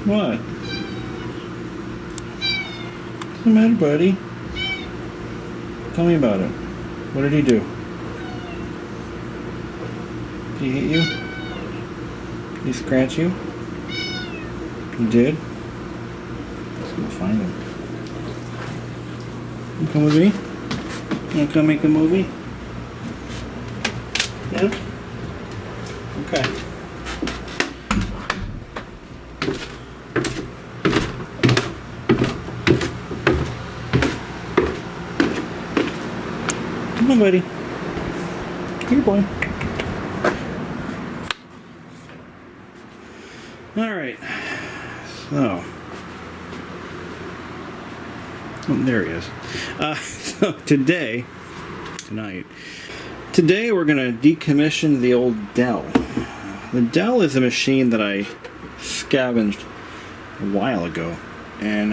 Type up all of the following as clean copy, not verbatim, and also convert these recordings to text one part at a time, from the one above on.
What? What's the matter, buddy? Tell me about it. What did he do? Did he hit you? Did he scratch you? He did? Let's go find him. You come with me? You wanna come make a movie? Yeah? Okay. Come on, buddy. Here, boy. Alright. So. Oh, there he is. So today we're going to decommission the old Dell. The Dell is a machine that I scavenged a while ago. And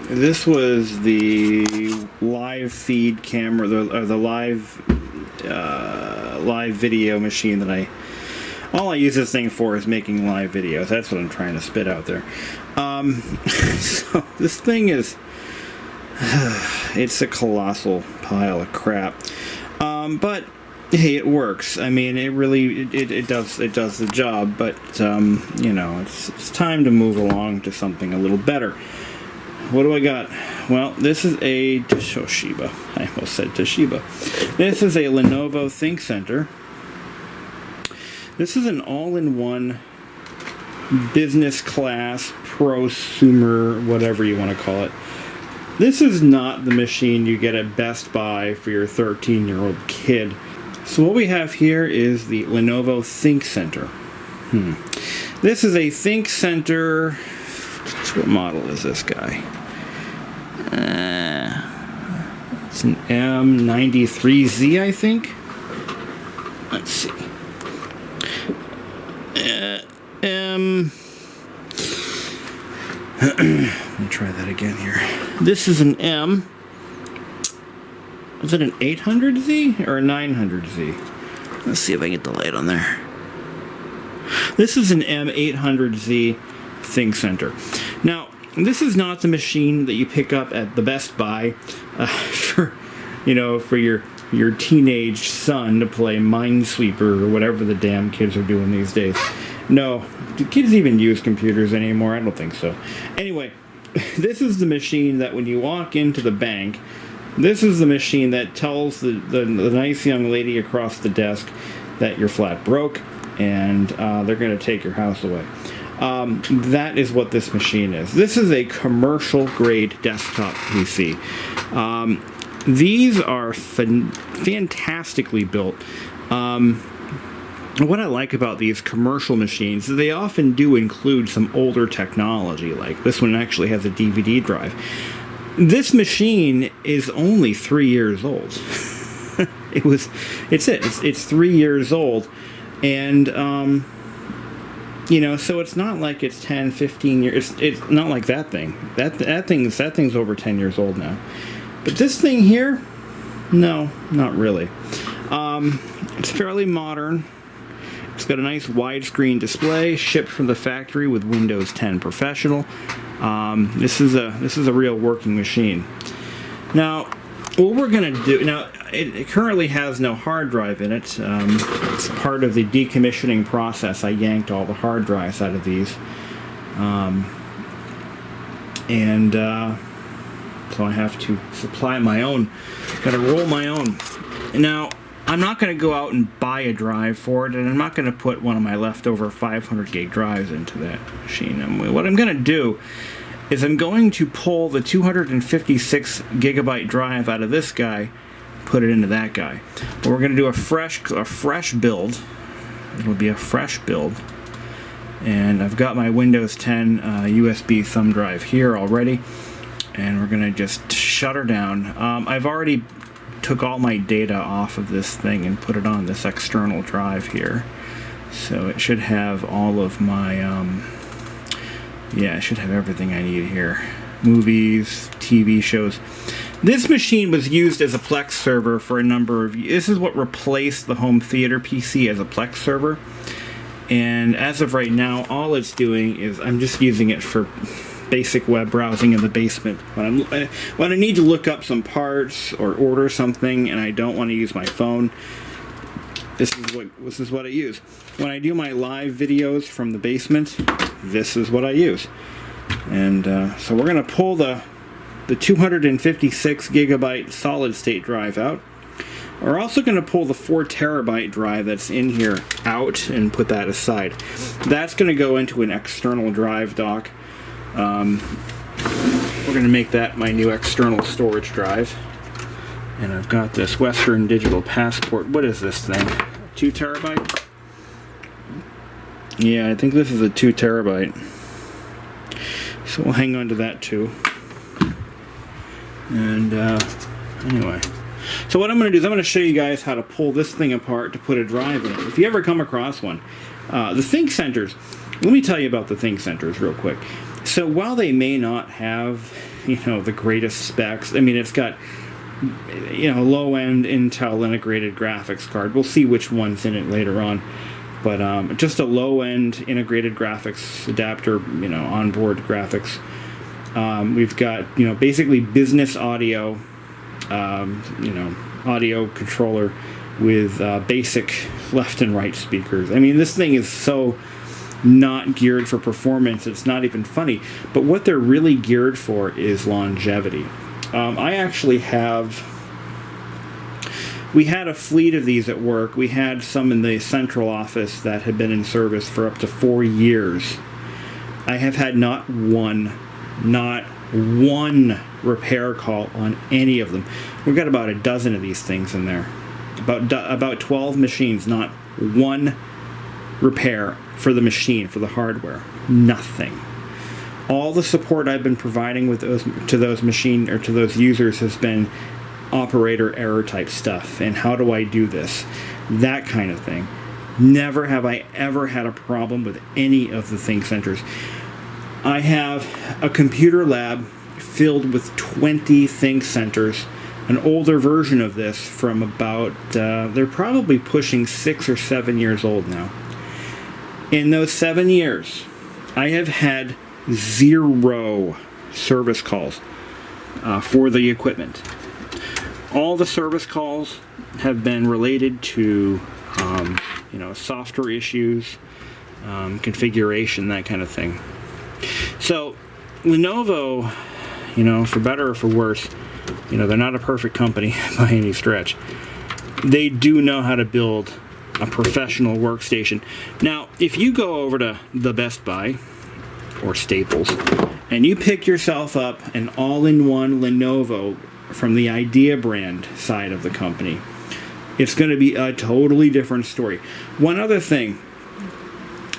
this was the live feed camera, the live video machine that all I use this thing for is making live videos. That's what I'm trying to spit out there. So this thing is, it's a colossal pile of crap. But hey, it works. I mean, it really it does the job. But you know, it's time to move along to something a little better. What do I got? Well, this is a Toshiba. I almost said Toshiba. This is a Lenovo ThinkCentre. This is an all-in-one business class, prosumer, whatever you want to call it. This is not the machine you get at Best Buy for your 13-year-old kid. So what we have here is the Lenovo ThinkCentre. This is a ThinkCentre. What model is this guy? It's an M93Z, I think. Let's see. Let me try that again here. This is an M. Is it an 800Z or a 900Z? Let's see if I can get the light on there. This is an M800Z ThinkCentre. Now, this is not the machine that you pick up at the Best Buy for your teenage son to play Minesweeper or whatever the damn kids are doing these days. No, do kids even use computers anymore? I don't think so. Anyway, this is the machine that when you walk into the bank, this is the machine that tells the nice young lady across the desk that you're flat broke and they're going to take your house away. That is what this machine is. This is a commercial grade desktop PC. These are fantastically built. What I like about these commercial machines is they often do include some older technology, like this one actually has a DVD drive. This machine is only 3 years old. It's 3 years old, and so it's not like it's 10, 15 years. It's not like that thing. That thing's over 10 years old now. But this thing here, no, not really. It's fairly modern. It's got a nice widescreen display, shipped from the factory with Windows 10 Professional. This is a real working machine. Now, what we're going to do now, it currently has no hard drive in it. It's part of the decommissioning process. I yanked all the hard drives out of these, so I have to supply my own. Got to roll my own. Now, I'm not going to go out and buy a drive for it, and I'm not going to put one of my leftover 500 gig drives into that machine. What I'm going to do is I'm going to pull the 256 gigabyte drive out of this guy, put it into that guy. We're going to do a fresh build. It'll be a fresh build. And I've got my Windows 10 USB thumb drive here already, and we're going to just shut her down. I've already took all my data off of this thing and put it on this external drive here. So it should have all of my, it should have everything I need here. Movies, TV shows. This machine was used as a Plex server for a number of years. This is what replaced the home theater PC as a Plex server. And as of right now, all it's doing is I'm just using it for basic web browsing in the basement. When I need to look up some parts or order something and I don't want to use my phone, this is what I use. When I do my live videos from the basement, this is what I use. And so we're going to pull the 256 gigabyte solid state drive out. We're also going to pull the 4 terabyte drive that's in here out and put that aside. That's going to go into an external drive dock. We're going to make that my new external storage drive. And I've got this Western Digital Passport. What is this thing? 2 terabyte? Yeah, I think this is a 2 terabyte. So we'll hang on to that too. And anyway. So what I'm going to do is I'm going to show you guys how to pull this thing apart to put a drive in it. If you ever come across one. The ThinkCentres. Let me tell you about the ThinkCentres real quick. So while they may not have, the greatest specs, I mean, it's got, low-end Intel integrated graphics card. We'll see which one's in it later on. But just a low-end integrated graphics adapter, onboard graphics. We've got, basically business audio, audio controller with basic left and right speakers. I mean, this thing is so not geared for performance, it's not even funny. But what they're really geared for is longevity. I actually we had a fleet of these at work. We had some in the central office that had been in service for up to 4 years. I have had not one repair call on any of them. We've got about a dozen of these things in there. About 12 machines, not one repair for the machine, for the hardware. Nothing. All the support I've been providing to those users has been operator error type stuff, and how do I do this? That kind of thing. Never have I ever had a problem with any of the ThinkCentres. I have a computer lab filled with 20 ThinkCentres, an older version of this from about, they're probably pushing 6 or 7 years old now. In those 7 years, I have had 0 service calls for the equipment. All the service calls have been related to, software issues, configuration, that kind of thing. So, Lenovo, for better or for worse, they're not a perfect company by any stretch. They do know how to build a professional workstation. Now, if you go over to the Best Buy or Staples and you pick yourself up an all-in-one Lenovo from the Idea brand side of the company, it's going to be a totally different story. One other thing,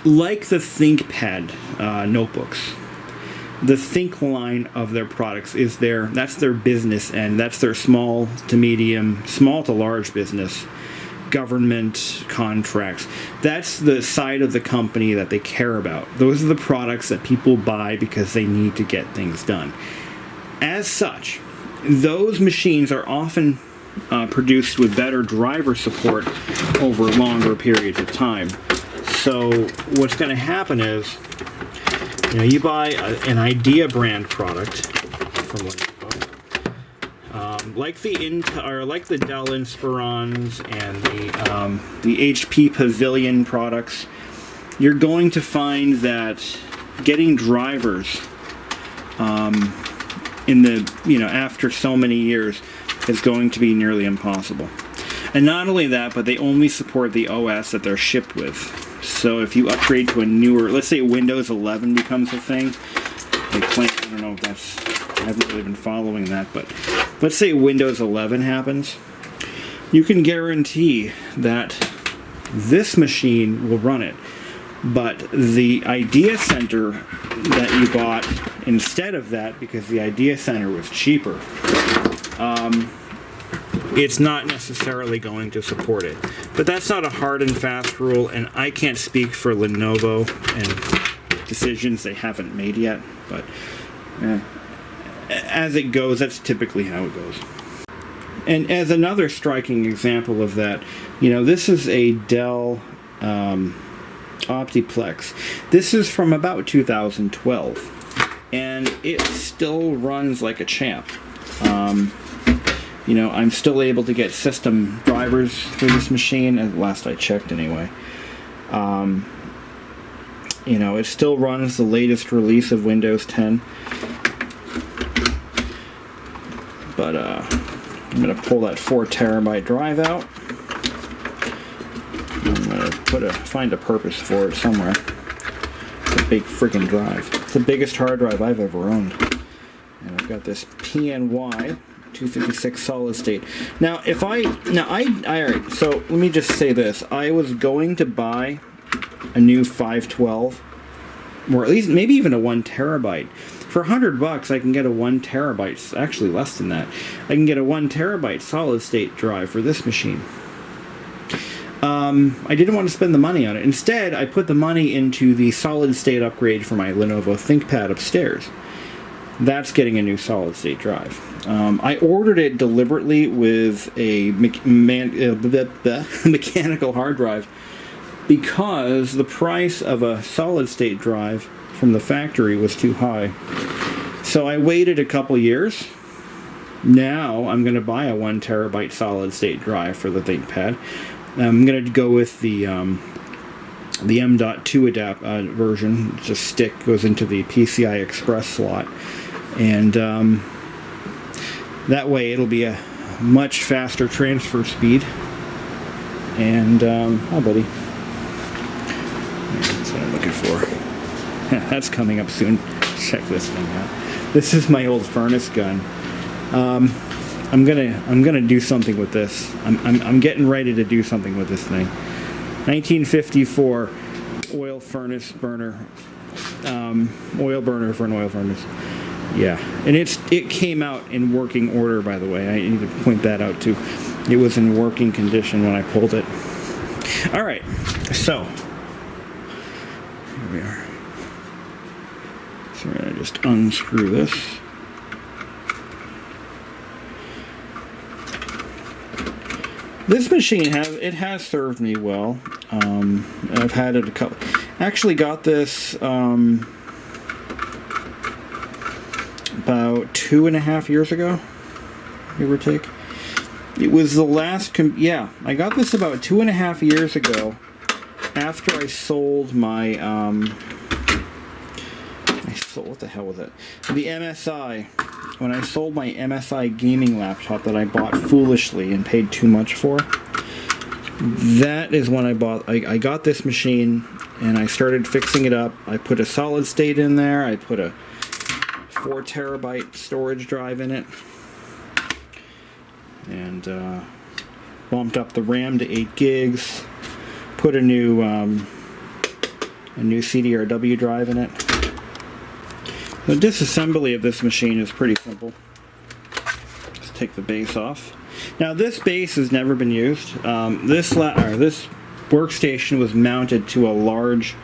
like the ThinkPad notebooks, the Think line of their products is that's their business end. That's their small to large business, government contracts. That's the side of the company that they care about. Those are the products that people buy because they need to get things done. As such, those machines are often produced with better driver support over longer periods of time. So what's going to happen is, you buy an Idea brand product from Lenovo, like the Dell Inspirons and the HP Pavilion products. You're going to find that getting drivers after so many years is going to be nearly impossible. And not only that, but they only support the OS that they're shipped with. So if you upgrade to a newer, let's say Windows 11 becomes a thing, I don't know if I haven't really been following that, but let's say Windows 11 happens, you can guarantee that this machine will run it. But the Idea Center that you bought instead of that, because the Idea Center was cheaper, it's not necessarily going to support it. But that's not a hard and fast rule, and I can't speak for Lenovo and decisions they haven't made yet. But as it goes, that's typically how it goes. And as another striking example of that, this is a Dell Optiplex. This is from about 2012, and it still runs like a champ. You know, I'm still able to get system drivers for this machine, at last I checked anyway. You know, it still runs the latest release of Windows 10. But I'm going to pull that 4 terabyte drive out. I'm going to find a purpose for it somewhere. It's a big freaking drive. It's the biggest hard drive I've ever owned. And I've got this PNY 256 solid state. Now, alright, so let me just say this. I was going to buy a new 512, or at least maybe even a 1 terabyte. For $100, I can get a 1 terabyte, actually less than that. I can get a 1 terabyte solid state drive for this machine. I didn't want to spend the money on it. Instead, I put the money into the solid state upgrade for my Lenovo ThinkPad upstairs. That's getting a new solid state drive. I ordered it deliberately with a mechanical hard drive because the price of a solid state drive from the factory was too high. So I waited a couple years. Now I'm going to buy a 1 terabyte solid state drive for the ThinkPad. I'm going to go with the M.2 version. It's a stick, goes into the PCI Express slot, and that way it'll be a much faster transfer speed. And hi buddy, that's what I'm looking for. That's coming up soon. Check this thing out. This is my old furnace gun. I'm gonna do something with this. I'm getting ready to do something with this thing. 1954 oil furnace burner, oil burner for an oil furnace. Yeah, and it came out in working order, by the way. I need to point that out too. It was in working condition when I pulled it. All right, so here we are. So we're gonna just unscrew this. This machine has served me well. I've had it a couple. Actually, got this about 2.5 years ago, give or take. It was the last. I got this about 2.5 years ago, after I sold my. What the hell was it? The MSI. When I sold my MSI gaming laptop that I bought foolishly and paid too much for, that is when I got this machine and I started fixing it up. I put a solid state in there. I put a 4 terabyte storage drive in it, and bumped up the RAM to 8 gigs. Put a new CDRW drive in it. The disassembly of this machine is pretty simple. Just take the base off. Now this base has never been used. This workstation was mounted to a large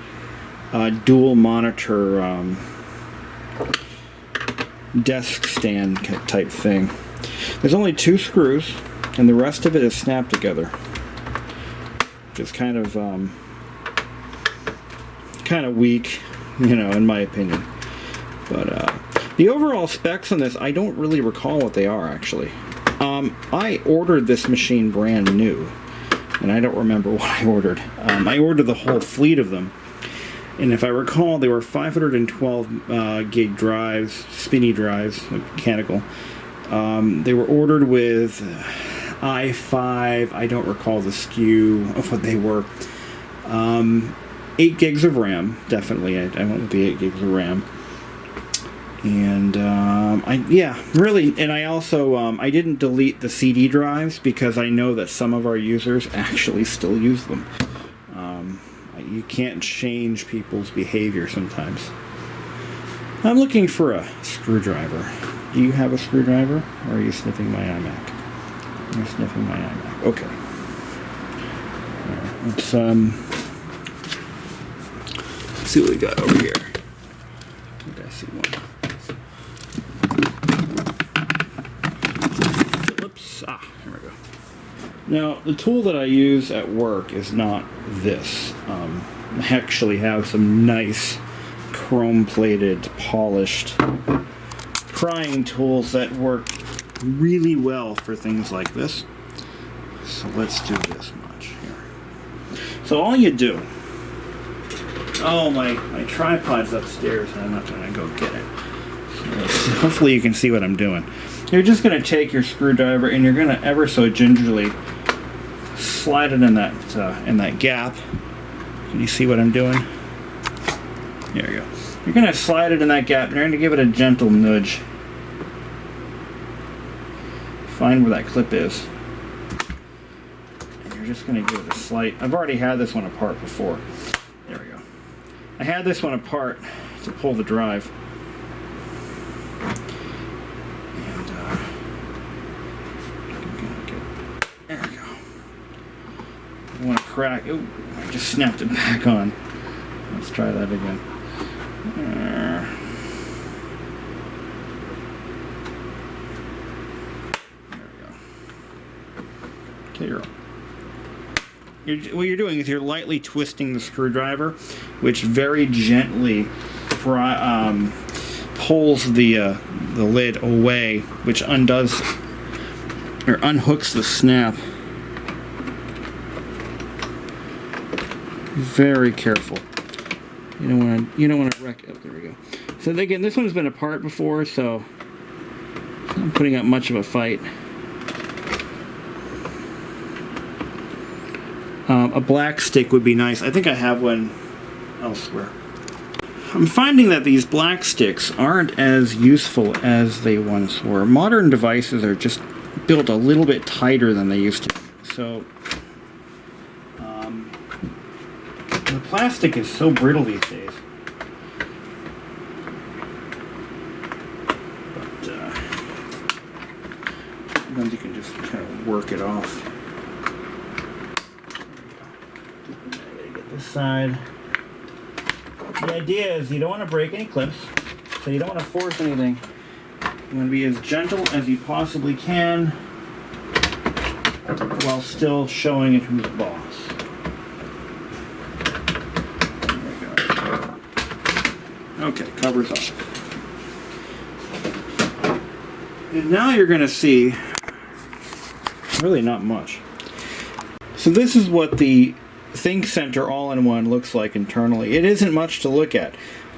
dual monitor desk stand type thing. There's only 2 screws, and the rest of it is snapped together, which is kind of weak, you know, in my opinion. But the overall specs on this, I don't really recall what they are, actually. I ordered this machine brand new, and I don't remember what I ordered. I ordered the whole fleet of them, and if I recall, they were 512 gig drives, spinny drives, mechanical. They were ordered with i5, I don't recall the SKU of what they were. 8 gigs of RAM, definitely. I went with the 8 gigs of RAM. And and I also I didn't delete the CD drives because I know that some of our users actually still use them. You can't change people's behavior sometimes. I'm looking for a screwdriver. Do you have a screwdriver, or are you sniffing my iMac? You're sniffing my iMac. Okay. All right, let's see what we got over here. I think I see one. Here we go. Now, the tool that I use at work is not this. actually have some nice chrome-plated, polished prying tools that work really well for things like this. So let's do this much here. So all you do... Oh, my tripod's upstairs and I'm not going to go get it. So hopefully you can see what I'm doing. You're just going to take your screwdriver and you're going to ever so gingerly slide it in that gap. Can you see what I'm doing? There you go. You're going to slide it in that gap and you're going to give it a gentle nudge. Find where that clip is. And you're just going to give it a slight... I've already had this one apart before. There we go. I had this one apart to pull the drive. There we go. I want to crack... Oh, I just snapped it back on. Let's try that again. What you're doing is you're lightly twisting the screwdriver, which very gently pulls the lid away, which undoes or unhooks the snap. Very careful. You don't want to wreck it. Oh, there we go. So again, this one's been apart before, so I'm not putting up much of a fight. A black stick would be nice. I think I have one elsewhere. I'm finding that these black sticks aren't as useful as they once were. Modern devices are just built a little bit tighter than they used to be. So the plastic is so brittle these days. But sometimes you can just kind of work it off. Side. The idea is you don't want to break any clips, so you don't want to force anything. You want to be as gentle as you possibly can while still showing it who's the boss. There we go. Okay, cover's off. And now you're going to see really not much. So this is what the ThinkCentre all-in-one looks like internally. It isn't much to look at.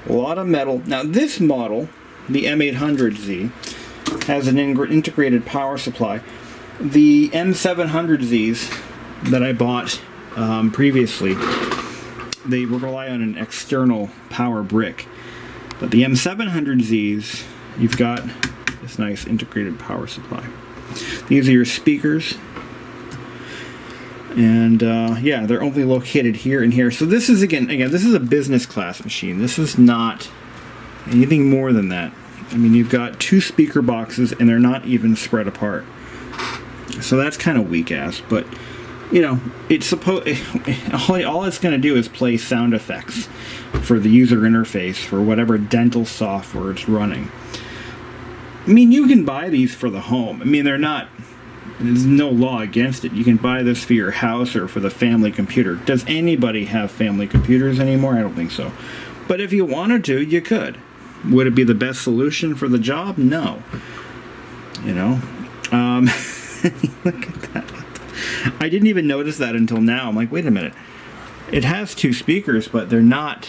A lot of metal. Now this model, the M800Z, has an integrated power supply. The M700Zs that I bought previously, they rely on an external power brick. But the M700Zs, you've got this nice integrated power supply. These are your speakers. And yeah, they're only located here and here. So this is again, this is a business class machine. This is not anything more than that. I mean, you've got two speaker boxes and they're not even spread apart. So that's kind of weak ass, but you know, it's all it's going to do is play sound effects for the user interface for whatever dental software it's running. I mean, you can buy these for the home. I mean, there's no law against it. You can buy this for your house or for the family computer. Does anybody have family computers anymore? I don't think so. But if you wanted to, you could. Would it be the best solution for the job? No. You know? Look at that. I didn't even notice that until now. I'm like, wait a minute. It has two speakers, but they're not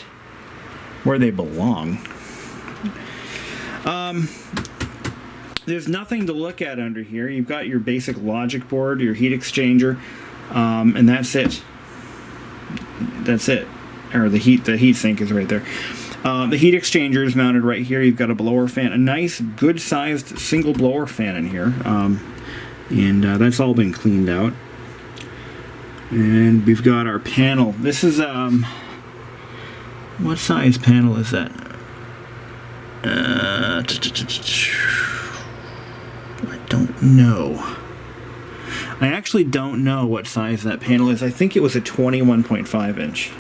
where they belong. There's nothing to look at under here. You've got your basic logic board, your heat exchanger, and that's it. That's it. Or the heat sink is right there. The heat exchanger is mounted right here. You've got a blower fan, a nice, good-sized single blower fan in here, and that's all been cleaned out. And we've got our panel. This is what size panel is that? I don't know. I actually don't know what size that panel is. I think it was a 21.5 inch.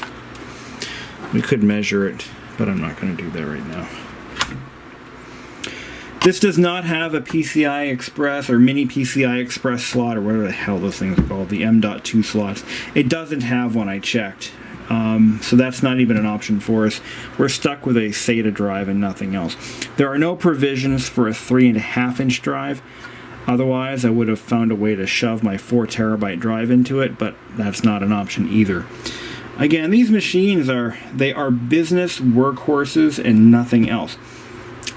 We could measure it, but I'm not going to do that right now. This does not have a PCI Express or mini PCI Express slot or whatever the hell those things are called, the M.2 slots. It doesn't have one, I checked. So that's not even an option for us. We're stuck with a SATA drive and nothing else. There are no provisions for a 3.5-inch drive. Otherwise, I would have found a way to shove my 4 terabyte drive into it, but that's not an option either. Again, these machines are business workhorses and nothing else.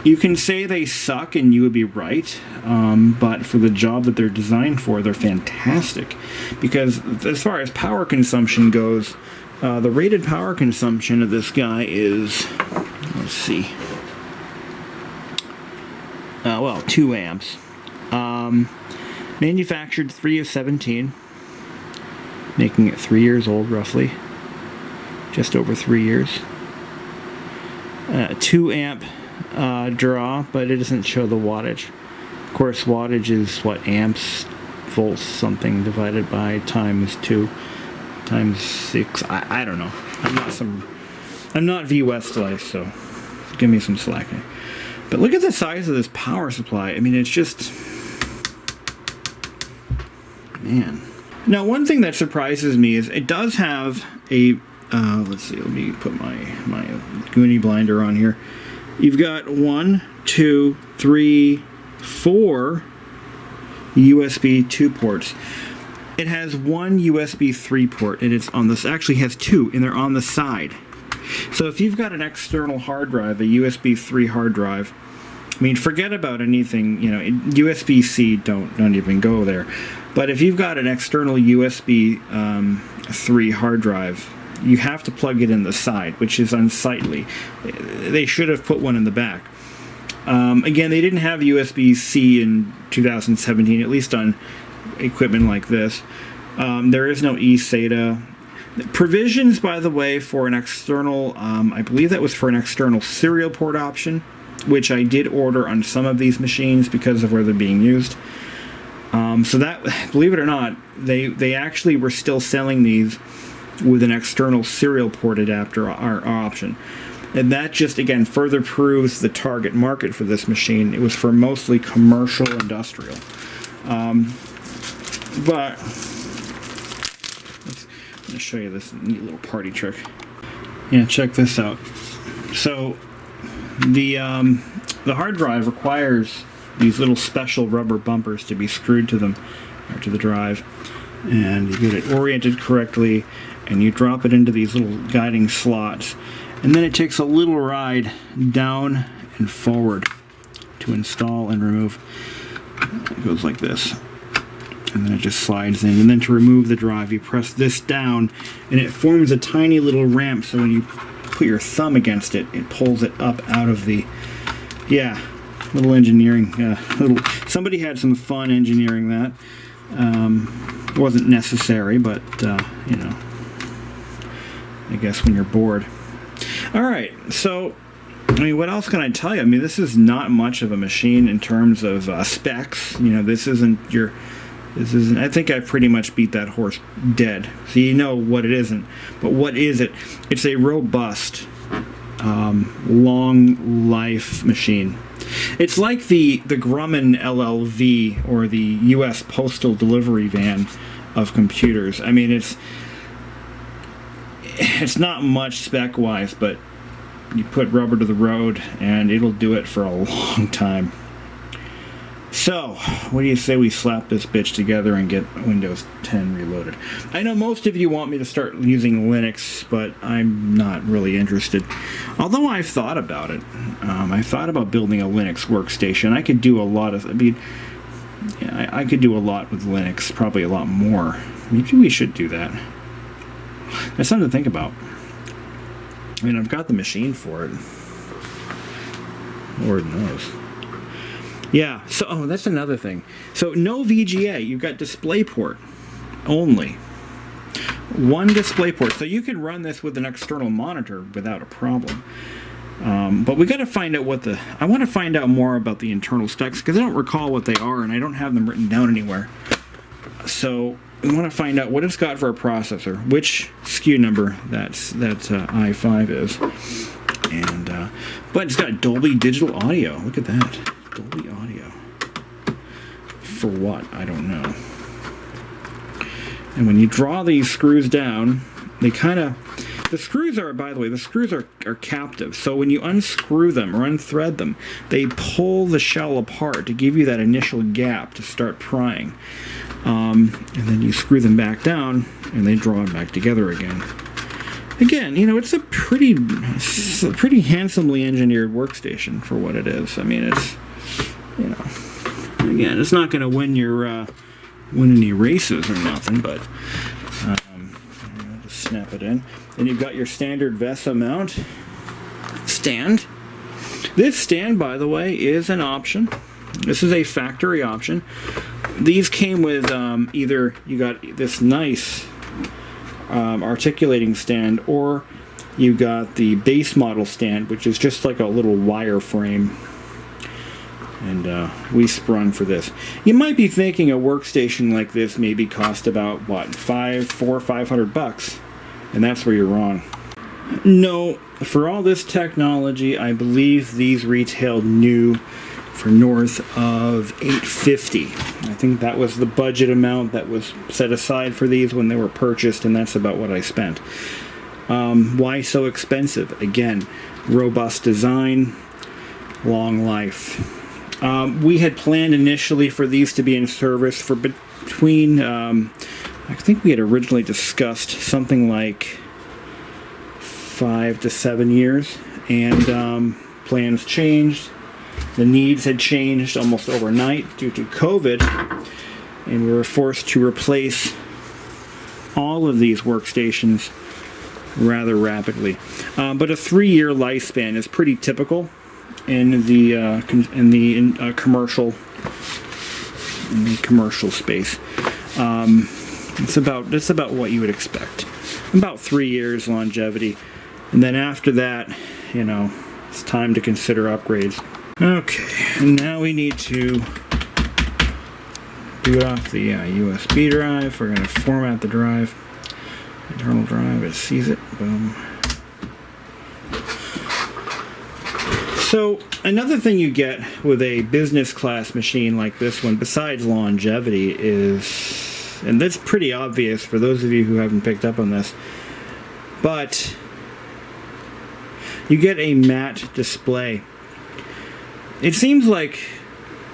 You can say they suck and you would be right, but for the job that they're designed for, they're fantastic. Because as far as power consumption goes, the rated power consumption of this guy is, let's see, well, 2 amps. Manufactured 3 of 17, making it 3 years old roughly, just over 3 years. 2 amp draw, but it doesn't show the wattage. Of course, wattage is what, amps, volts, something divided by times 2 times 6. I don't know. I'm not V Westlife, so give me some slack. But look at the size of this power supply. I mean, it's just, man. Now, one thing that surprises me is it does have a, let's see, let me put my Goonie blinder on here. You've got 1, 2, 3, 4 USB 2 ports. It has 1 USB 3 port, and it's on this, actually has 2, and they're on the side. So if you've got an external hard drive, a USB 3 hard drive, I mean, forget about anything, you know, USB-C, don't even go there. But if you've got an external USB 3 hard drive, you have to plug it in the side, which is unsightly. They should have put one in the back. Again, they didn't have USB-C in 2017, at least on equipment like this. There is no eSATA. Provisions, by the way, for an external, I believe that was for an external serial port option, which I did order on some of these machines because of where they're being used. So that, believe it or not, they actually were still selling these with an external serial port adapter option. And that just, again, further proves the target market for this machine. It was for mostly commercial industrial. But I'm going to show you this neat little party trick. Yeah, check this out. So the hard drive requires these little special rubber bumpers to be screwed to them, or to the drive, and you get it oriented correctly, and you drop it into these little guiding slots, and then it takes a little ride down and forward to install and remove. It goes like this, and then it just slides in, and then to remove the drive you press this down, and it forms a tiny little ramp, so when you put your thumb against it, it pulls it up out of the, yeah, little engineering, somebody had some fun engineering that. It wasn't necessary, but you know, I guess when you're bored. Alright, so I mean, what else can I tell you? I mean, this is not much of a machine in terms of specs. You know, this isn't, I think I pretty much beat that horse dead. So you know what it isn't. But what is it? It's a robust, long life machine. It's like the Grumman LLV, or the U.S. Postal Delivery Van of computers. I mean, it's not much spec-wise, but you put rubber to the road, and it'll do it for a long time. So, what do you say we slap this bitch together and get Windows 10 reloaded? I know most of you want me to start using Linux, but I'm not really interested. Although I've thought about it. I've thought about building a Linux workstation. I could do a lot of, I mean, yeah, I could do a lot with Linux, probably a lot more. Maybe we should do that. That's something to think about. I mean, I've got the machine for it. Lord knows. Yeah, so, oh, that's another thing. So, no VGA. You've got DisplayPort only. One DisplayPort. So, you can run this with an external monitor without a problem. But we got to find out I want to find out more about the internal specs, because I don't recall what they are, and I don't have them written down anywhere. So, we want to find out what it's got for a processor, which SKU number that i5 is. And, but it's got Dolby Digital Audio. Look at that. Dolby Audio. For what? I don't know. And when you draw these screws down, they kind of, The screws are, by the way, the screws are captive. So when you unscrew them or unthread them, they pull the shell apart to give you that initial gap to start prying. And then you screw them back down, and they draw back together again. Again, you know, it's a pretty handsomely engineered workstation for what it is. I mean, it's, you know, again, it's not going to win your win any races or nothing, but just snap it in. Then you've got your standard VESA mount stand. This stand, by the way, is an option. This is a factory option. These came with either you got this nice articulating stand, or you got the base model stand, which is just like a little wire frame. And we sprung for this. You might be thinking a workstation like this maybe cost about what, $500, and that's where you're wrong. No, for all this technology, I believe these retailed new for north of $850. I think that was the budget amount that was set aside for these when they were purchased, and that's about what I spent. Why so expensive? Again, robust design, long life. We had planned initially for these to be in service for between, I think we had originally discussed something like 5 to 7 years, and plans changed. The needs had changed almost overnight due to COVID, and we were forced to replace all of these workstations rather rapidly. But a 3-year lifespan is pretty typical in the commercial space. It's about what you would expect. About 3 years longevity, and then after that, you know, it's time to consider upgrades. Okay, and now we need to boot off the USB drive. We're going to format the drive. Internal drive, it sees it. Boom. So another thing you get with a business class machine like this one, besides longevity, is, and that's pretty obvious for those of you who haven't picked up on this, but you get a matte display. It seems like,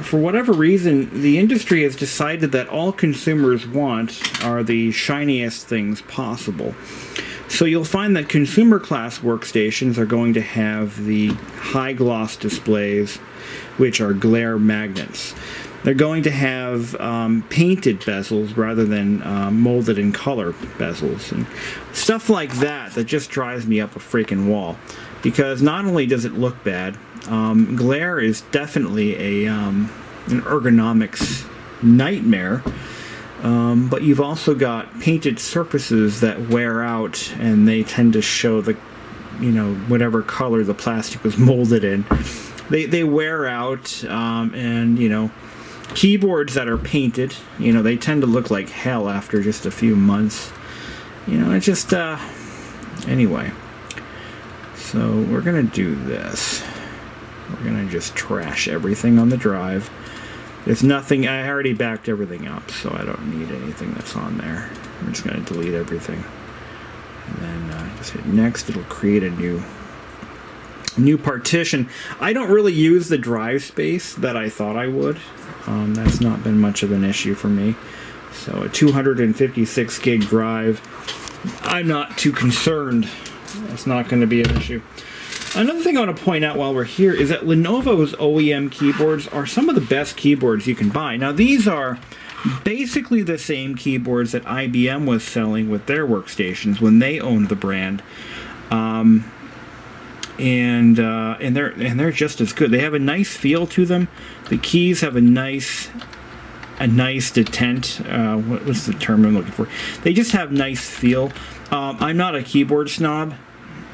for whatever reason, the industry has decided that all consumers want are the shiniest things possible. So you'll find that consumer class workstations are going to have the high gloss displays, which are glare magnets. They're going to have painted bezels rather than molded in color bezels. And stuff like that just drives me up a freaking wall. Because not only does it look bad, glare is definitely an ergonomics nightmare, but you've also got painted surfaces that wear out, and they tend to show the, you know, whatever color the plastic was molded in. They wear out, and, you know, keyboards that are painted, you know, they tend to look like hell after just a few months. You know, it just, anyway. So we're going to do this. We're going to just trash everything on the drive. There's nothing, I already backed everything up, so I don't need anything that's on there. I'm just going to delete everything. And then just hit next. It'll create a new partition. I don't really use the drive space that I thought I would. That's not been much of an issue for me. So a 256 gig drive, I'm not too concerned. That's not going to be an issue. Another thing I want to point out while we're here is that Lenovo's OEM keyboards are some of the best keyboards you can buy. Now, these are basically the same keyboards that IBM was selling with their workstations when they owned the brand, and they're just as good. They have a nice feel to them. The keys have a nice detent. What's the term I'm looking for? They just have nice feel. I'm not a keyboard snob,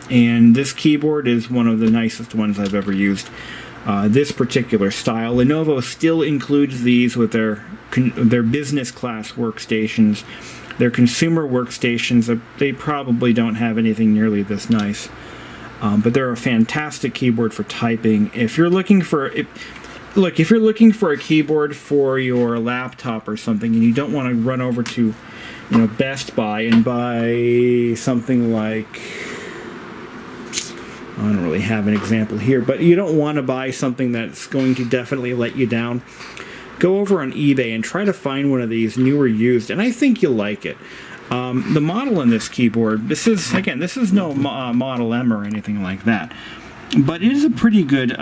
and this keyboard is one of the nicest ones I've ever used. This particular style. Lenovo still includes these with their business class workstations. Their consumer workstations, they probably don't have anything nearly this nice. But they're a fantastic keyboard for typing. If you're looking for a keyboard for your laptop or something, and you don't want to run over to, Best Buy and buy something like I don't really have an example here, but you don't want to buy something that's going to definitely let you down. Go over on eBay and try to find one of these newer used, and I think you'll like it. The model in this keyboard, this is no Model M or anything like that, but it is a pretty good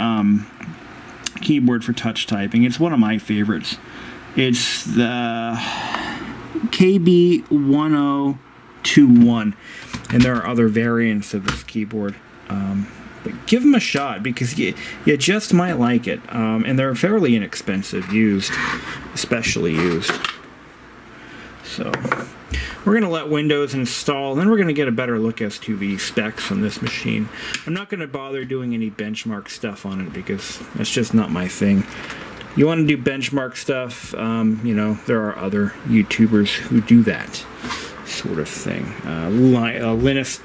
keyboard for touch typing. It's one of my favorites. It's the KB1021, and there are other variants of this keyboard. But give them a shot, because you just might like it. And they're fairly inexpensive, used, especially used. So we're going to let Windows install, and then we're going to get a better look as to the specs on this machine. I'm not going to bother doing any benchmark stuff on it, because that's just not my thing. You want to do benchmark stuff, you know, there are other YouTubers who do that sort of thing. Linus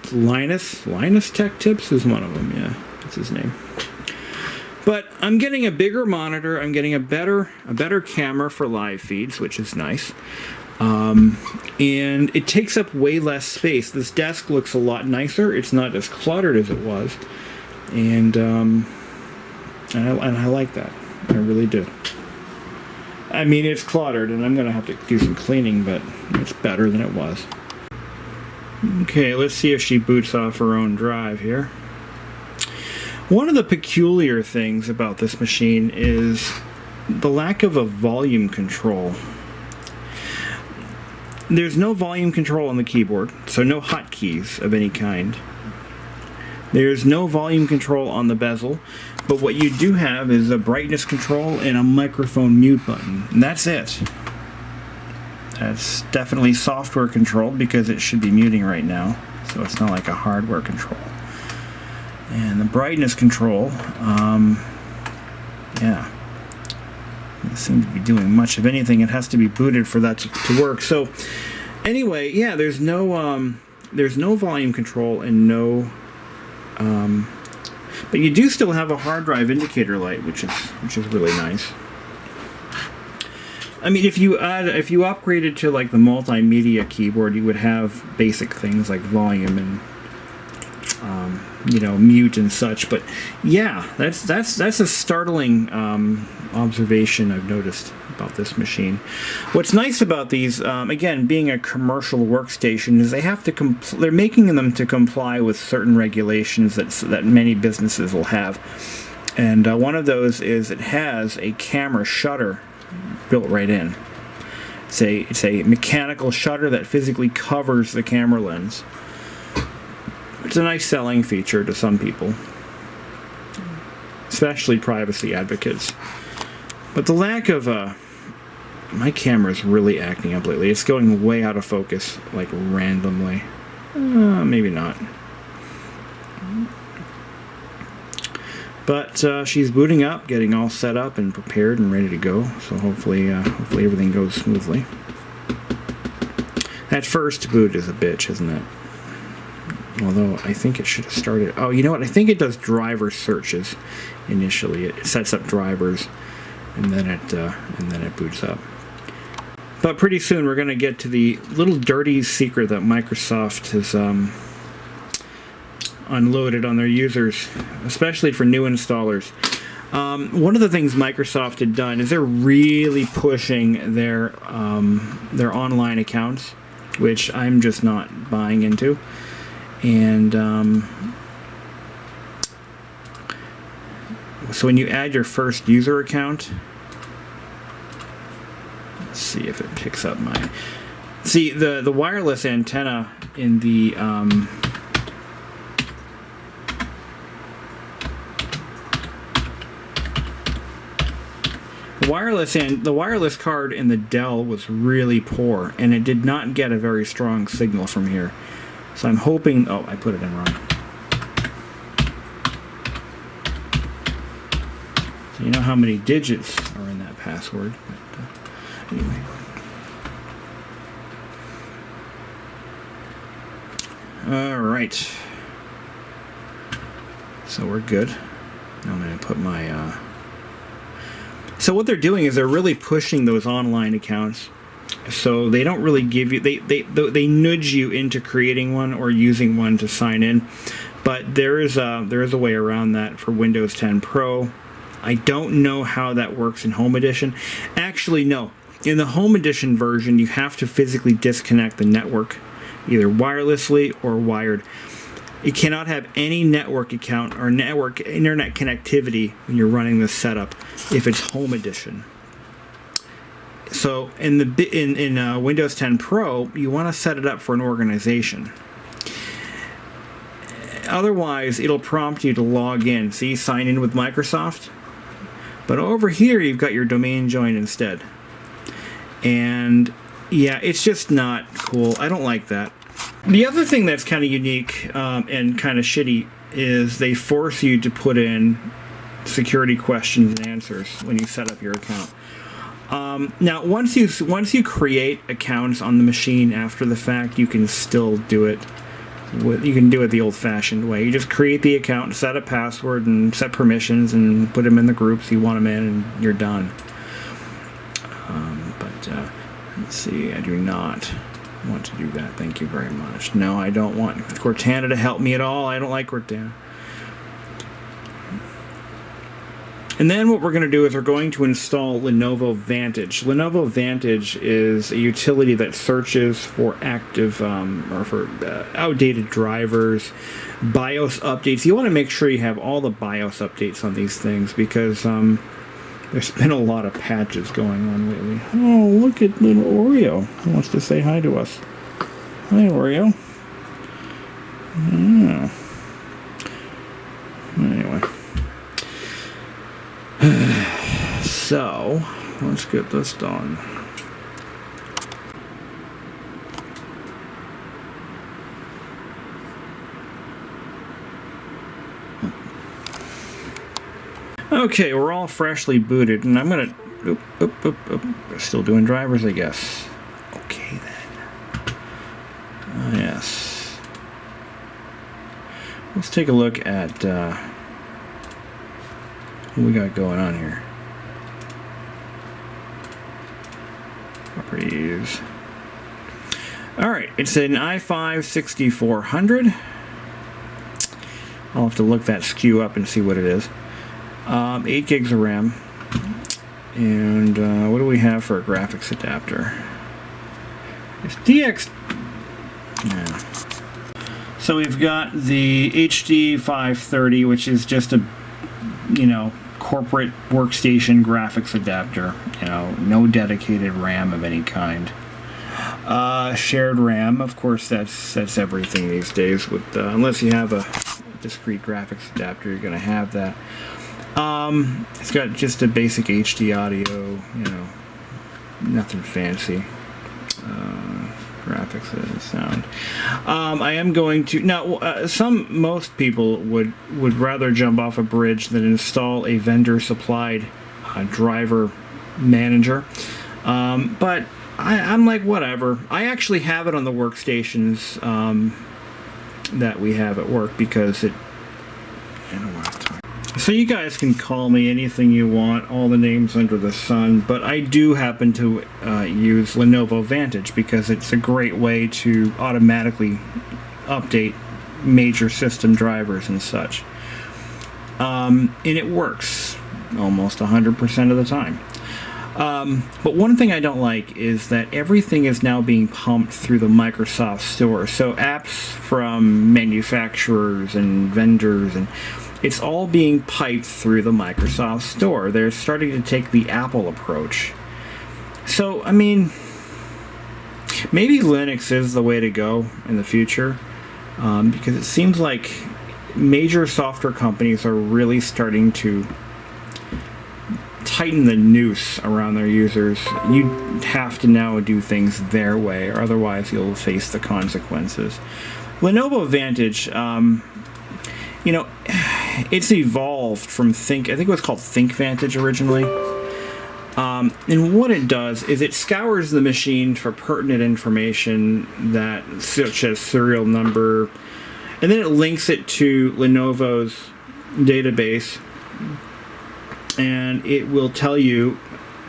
Tech Tips is one of them, yeah, that's his name. But I'm getting a bigger monitor, I'm getting a better camera for live feeds, which is nice. And it takes up way less space. This desk looks a lot nicer, it's not as cluttered as it was. And I like that. I really do. I mean, it's cluttered, and I'm going to have to do some cleaning, but it's better than it was. Okay, let's see if she boots off her own drive here. One of the peculiar things about this machine is the lack of a volume control. There's no volume control on the keyboard, so no hotkeys of any kind. There's no volume control on the bezel, but what you do have is a brightness control and a microphone mute button, and that's it. That's definitely software controlled, because it should be muting right now, so it's not like a hardware control. And the brightness control, yeah, doesn't seem to be doing much of anything. It has to be booted for that to work. So anyway, yeah, there's no volume control and no. But you do still have a hard drive indicator light, which is really nice. I mean, if you upgraded to like the multimedia keyboard, you would have basic things like volume and you know, mute and such. But yeah, that's a startling observation I've noticed about this machine. What's nice about these, again, being a commercial workstation, is they have to they're making them to comply with certain regulations that many businesses will have. And one of those is it has a camera shutter built right in. It's a mechanical shutter that physically covers the camera lens. It's a nice selling feature to some people, especially privacy advocates. But the lack of my camera's really acting up lately. It's going way out of focus, like randomly. Maybe not. But she's booting up, getting all set up and prepared and ready to go. So hopefully everything goes smoothly. That first boot is a bitch, isn't it? Although I think it should have started. Oh, you know what? I think it does driver searches initially. It sets up drivers, and then it boots up. But pretty soon we're going to get to the little dirty secret that Microsoft has unloaded on their users, especially for new installers. One of the things Microsoft had done is they're really pushing their online accounts, which I'm just not buying into. And so when you add your first user account, let's see if it picks up my... See, the wireless antenna in the... The wireless card in the Dell was really poor, and it did not get a very strong signal from here. So I'm hoping... Oh, I put it in wrong. So you know how many digits are in that password. But, anyway. Alright. So we're good. Now I'm going to put my... So what they're doing is they're really pushing those online accounts. So they don't really give you... They nudge you into creating one or using one to sign in. But there is a way around that for Windows 10 Pro. I don't know how that works in Home Edition. Actually, no. In the Home Edition version, you have to physically disconnect the network, either wirelessly or wired. You cannot have any network account or network internet connectivity when you're running this setup if it's Home Edition. So in Windows 10 Pro, you want to set it up for an organization. Otherwise, it'll prompt you to log in. See, sign in with Microsoft. But over here, you've got your domain joined instead. And yeah, it's just not cool. I don't like that. The other thing that's kind of unique and kind of shitty is they force you to put in security questions and answers when you set up your account. Now, once you create accounts on the machine after the fact, you can still do it. You can do it the old-fashioned way. You just create the account, set a password, and set permissions, and put them in the groups you want them in, and you're done. Let's see. I do not want to do that. Thank you very much. No, I don't want Cortana to help me at all. I don't like Cortana. And then what we're going to do is we're going to install Lenovo Vantage. Lenovo Vantage is a utility that searches for active or for outdated drivers, BIOS updates. You want to make sure you have all the BIOS updates on these things because there's been a lot of patches going on lately. Oh, look at little Oreo. He wants to say hi to us. Hi, Oreo. Yeah. Anyway. So, let's get this done. Okay, we're all freshly booted, and I'm gonna... Still doing drivers, I guess. Okay, then. Yes. Let's take a look at what we got going on here. Properties. Alright, it's an i5-6400. I'll have to look that SKU up and see what it is. 8 gigs of RAM. And what do we have for a graphics adapter? It's DX... Yeah. So we've got the HD 530, which is just a, corporate workstation graphics adapter. No dedicated RAM of any kind. Shared RAM, of course, that's everything these days. With unless you have a discrete graphics adapter, you're going to have that. It's got just a basic HD audio, nothing fancy. Graphics and sound. I am going to now. Most people would rather jump off a bridge than install a vendor-supplied driver manager. But I'm like, whatever. I actually have it on the workstations that we have at work because it. I don't want to talk. So you guys can call me anything you want, all the names under the sun, but I do happen to use Lenovo Vantage because it's a great way to automatically update major system drivers and such. And it works almost 100% of the time. But one thing I don't like is that everything is now being pumped through the Microsoft Store. So apps from manufacturers and vendors and it's all being piped through the Microsoft Store. They're starting to take the Apple approach. So, I mean, maybe Linux is the way to go in the future, because it seems like major software companies are really starting to tighten the noose around their users. You have to now do things their way, or otherwise you'll face the consequences. Lenovo Vantage, it's evolved from I think it was called ThinkVantage originally. And what it does is it scours the machine for pertinent information such as serial number, and then it links it to Lenovo's database, and it will tell you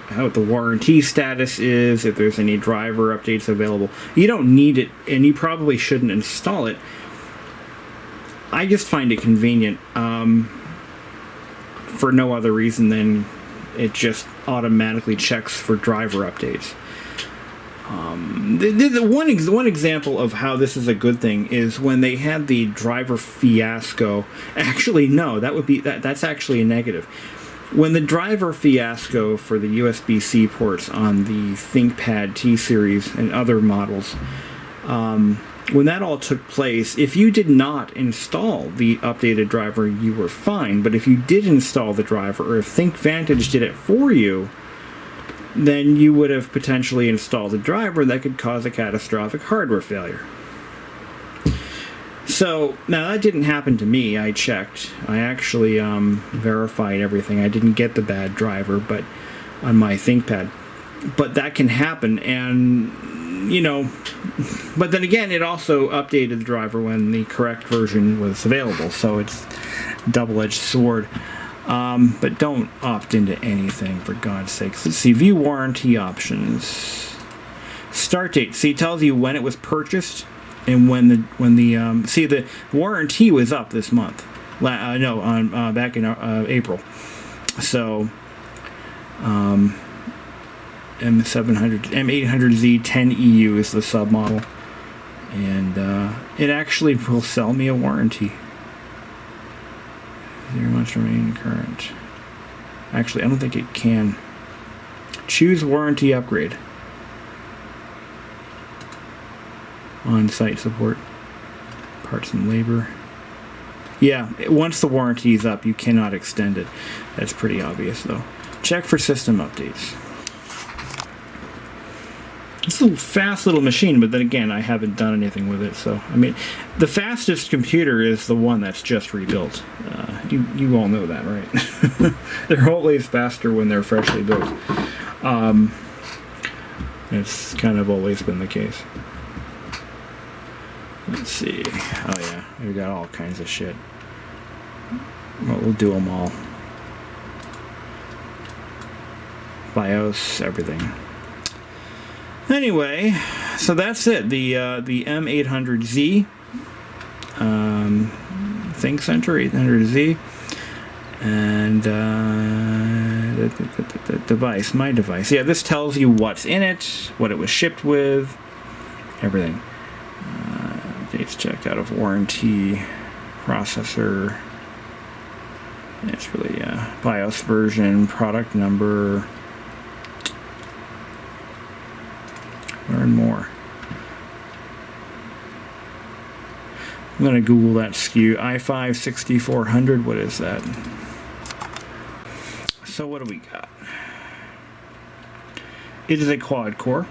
how the warranty status is, if there's any driver updates available. You don't need it, and you probably shouldn't install it I just find it convenient for no other reason than it just automatically checks for driver updates. The one example of how this is a good thing is when they had the driver fiasco. Actually, no, that's actually a negative. When the driver fiasco for the USB-C ports on the ThinkPad T series and other models, when that all took place, if you did not install the updated driver, you were fine. But if you did install the driver, or if ThinkVantage did it for you, then you would have potentially installed a driver that could cause a catastrophic hardware failure. So, now that didn't happen to me. I checked. I actually verified everything. I didn't get the bad driver, but on my ThinkPad. But that can happen, and, you know, but then again, it also updated the driver when the correct version was available, so it's a double-edged sword. But don't opt into anything, for God's sakes. Let's see, view warranty options. Start date. See, it tells you when it was purchased and when the see, the warranty was up this month. Back in April. So, M800Z 10EU is the submodel, and it actually will sell me a warranty. 0 months remaining current. Actually, I don't think it can. Choose warranty upgrade. On-site support. Parts and labor. Yeah, once the warranty is up, you cannot extend it. That's pretty obvious, though. Check for system updates. It's a fast little machine, but then again, I haven't done anything with it. So, I mean, the fastest computer is the one that's just rebuilt. You all know that, right? They're always faster when they're freshly built. It's kind of always been the case. Let's see. Oh yeah, we got all kinds of shit. Well, we'll do them all. BIOS, everything. Anyway, so that's it. The M800Z, ThinkCentre 800Z, and the device, my device. Yeah, this tells you what's in it, what it was shipped with, everything. Dates checked, out of warranty, processor. It's really BIOS version, product number. Learn more. I'm going to Google that SKU. i5 6400. What is that? So what do we got? It is a quad core.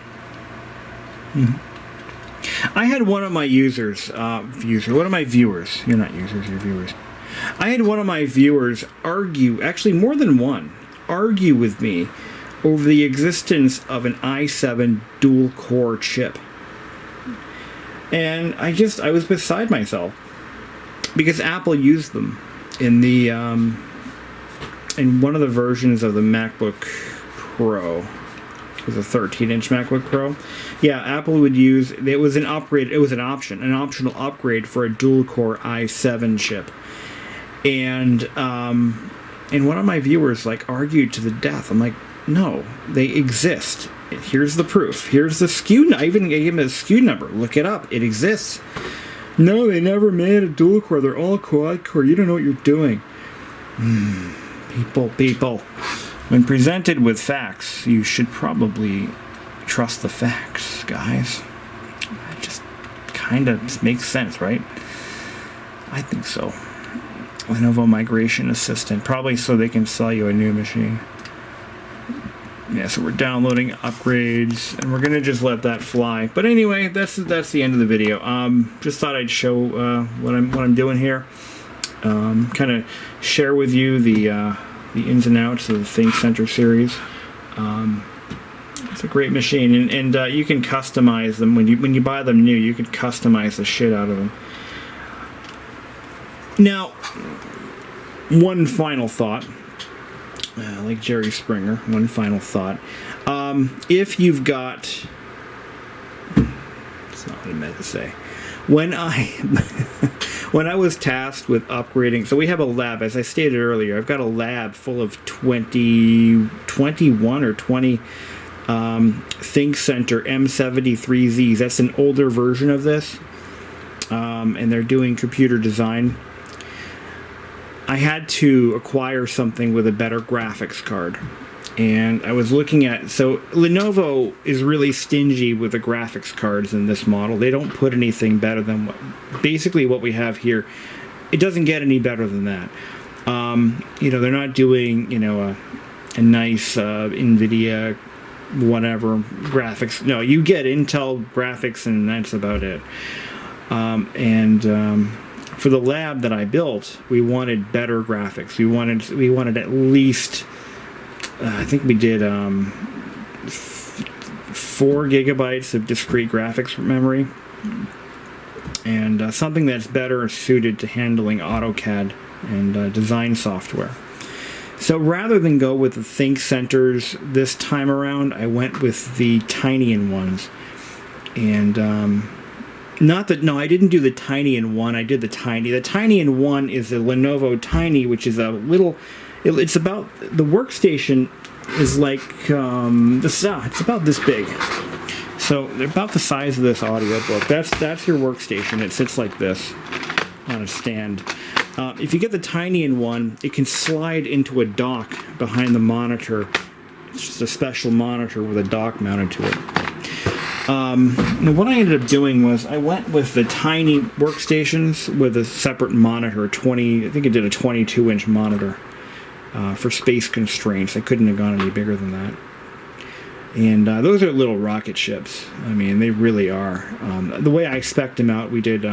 I had one of my users, one of my viewers. You're not users, you're viewers. I had one of my viewers argue, actually more than one, argue with me over the existence of an i7 dual-core chip. And I was beside myself, because Apple used them in the in one of the versions of the MacBook Pro. It was a 13-inch MacBook Pro. Yeah, Apple would use, it was an upgrade, it was an optional upgrade for a dual-core i7 chip. And one of my viewers argued to the death. I'm like, no, they exist. Here's the proof. Here's the SKU. I even gave him a SKU number. Look it up. It exists. No, they never made a dual core. They're all quad core. You don't know what you're doing. People. When presented with facts, you should probably trust the facts, guys. It just kind of makes sense, right? I think so. Lenovo Migration Assistant. Probably so they can sell you a new machine. Yeah, so we're downloading upgrades, and we're gonna just let that fly. But anyway, that's the end of the video. Just thought I'd show what I'm doing here. Kind of share with you the ins and outs of the ThinkCentre series. It's a great machine, and you can customize them when you buy them new. You can customize the shit out of them. Now, one final thought. Like Jerry Springer, one final thought. If you've got... That's not what I meant to say. When when I was tasked with upgrading, so we have a lab, as I stated earlier, I've got a lab full of 21 or 20 ThinkCentre M73Zs. That's an older version of this, and they're doing computer design. I had to acquire something with a better graphics card. And I was looking at, so Lenovo is really stingy with the graphics cards in this model. They don't put anything better than basically what we have here. It doesn't get any better than that. You know, they're not doing, you know, a nice NVIDIA whatever graphics. No, you get Intel graphics and that's about it. For the lab that I built, we wanted better graphics. We wanted at least, I think we did 4 gigabytes of discrete graphics memory, and something that's better suited to handling AutoCAD and design software. So rather than go with the ThinkCentres this time around, I went with the Tinian ones. And I didn't do the Tinian one, I did the Tiny. The Tinian one is a Lenovo Tiny, which is a little, it's about, the workstation is like, it's about this big. So they're about the size of this audiobook. That's your workstation. It sits like this on a stand. If you get the Tinian one, it can slide into a dock behind the monitor. It's just a special monitor with a dock mounted to it. What I ended up doing was I went with the tiny workstations with a separate monitor, I think it did a 22-inch monitor for space constraints. I couldn't have gone any bigger than that. And those are little rocket ships. I mean, they really are. The way I spec'd them out, we did,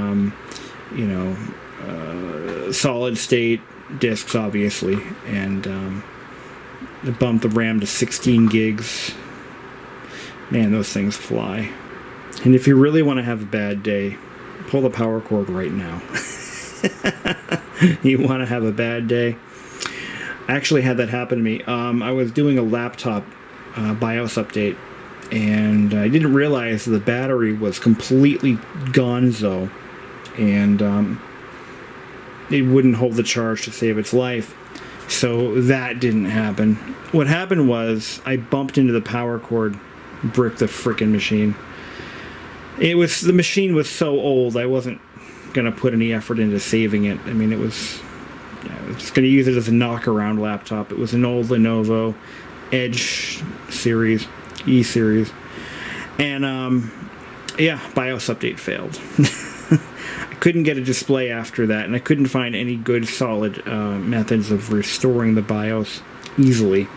solid state disks, obviously, and I bumped the RAM to 16 gigs. Man, those things fly. And if you really want to have a bad day, pull the power cord right now. You want to have a bad day? I actually had that happen to me. I was doing a laptop BIOS update, and I didn't realize the battery was completely gonzo, and it wouldn't hold the charge to save its life. So that didn't happen. What happened was I bumped into the power cord, bricked the frickin' machine. The machine was so old, I wasn't gonna put any effort into saving it. I mean, I was just gonna use it as a knock-around laptop. It was an old Lenovo Edge series, E series, and BIOS update failed. I couldn't get a display after that, and I couldn't find any good solid methods of restoring the BIOS easily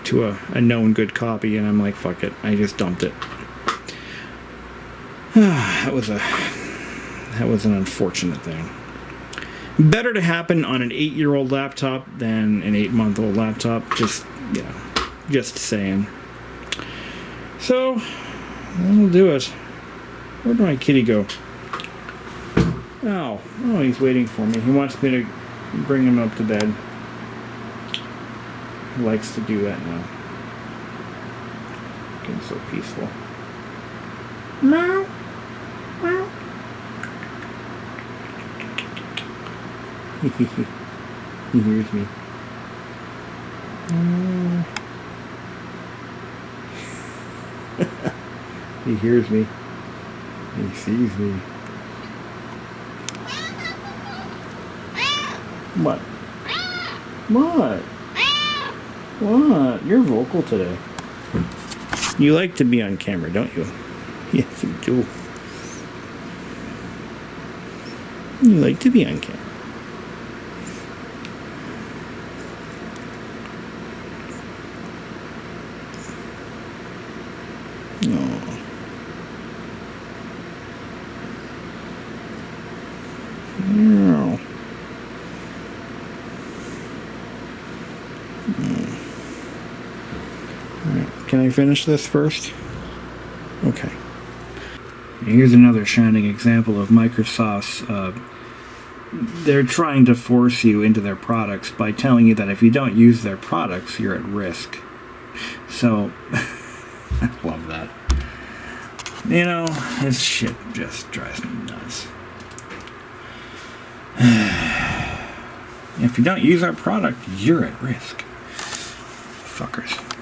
to a known good copy, and I'm like, fuck it, I just dumped it. That was an unfortunate thing. Better to happen on an 8-year-old laptop than an 8-month-old laptop. Just saying. So that'll do it. Where'd my kitty go? Oh, he's waiting for me. He wants me to bring him up to bed. He likes to do that now. Getting so peaceful. Meow. Meow. He hears me. He hears me. He sees me. What? What? What? You're vocal today. You like to be on camera, don't you? Yes, you do. You like to be on camera. Can I finish this first? Okay. Here's another shining example of Microsoft's, they're trying to force you into their products by telling you that if you don't use their products, you're at risk. So, I love that. You know, this shit just drives me nuts. If you don't use our product, you're at risk. Fuckers.